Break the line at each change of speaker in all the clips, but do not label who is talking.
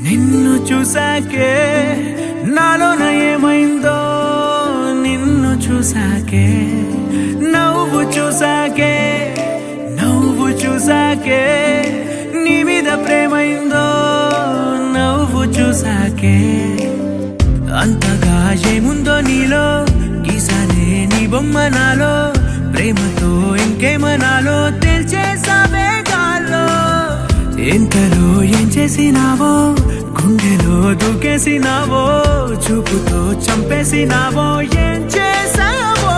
నిన్ను చూసాకే నాలోన ఏమైందో నిన్ను చూసాకే నువ్వు చూసాకే నీ మీద ప్రేమైందో నువ్వు చూసాకే అంతగా ఏముందో నీలో గీసానే నీ బొమ్మ నాలో ప్రేమతో ఇంకేమనాలో తెలిచేసావే గాల్లో ఎంతలో ఏం చేసినావో గుండెలో దూకేసినావో చూపుతో చంపేసినావో ఏం చేసావో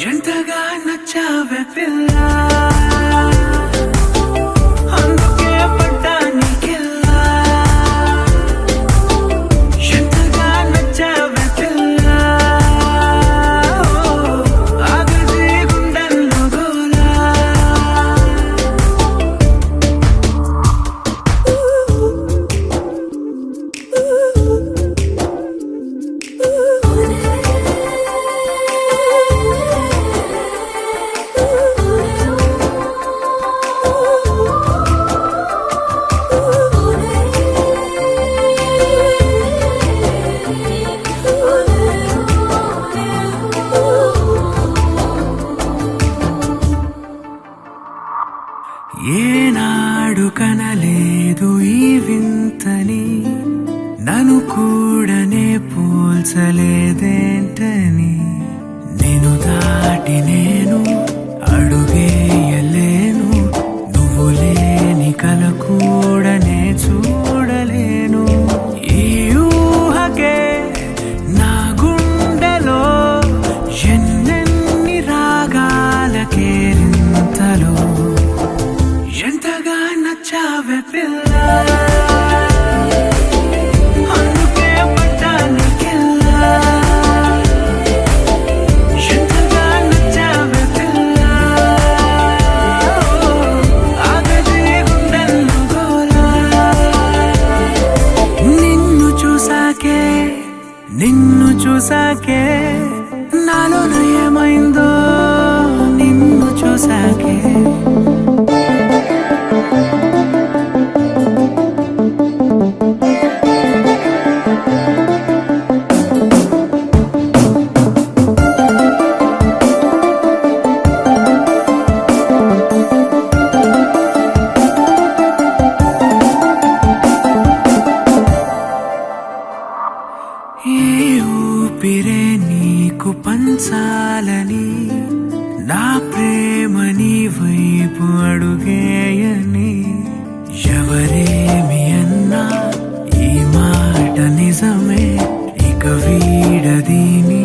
ఎంతగా నచ్చావే పిల్ల అందుకే పడ్డా నీకెల్లా ఎంతగా నచ్చావే పిల్ల ఆగది గుండెల్లో గోలా ఏనాడు కనలేదు ఈ వింతని నన్ను కూడానే పోల్చలేదేంటని నేను దాటి నేను అడుగేయలేను నువ్వు లేని కల కూడానే చూడలేను ఈ ఊహకే నా గుండెలో ఎన్నెన్ని రాగాలకేరింతలో ఎంతగా నచ్చావే పిల్ల అందుకే పడ్డా నీకెల్లా ఎంతగా నచ్చావే పిల్ల ఆగది గుండెల్లో గోలా నిన్ను చూసాకే నాలోన ఏమైందో నిన్ను చూసాకే ఏ ఊపిరే నీకు పంచాలని నా ప్రేమ నీ వైపు అడుగేయని ఎవరేమి అన్నా ఈ మాట నిజమే ఇక వీడదీని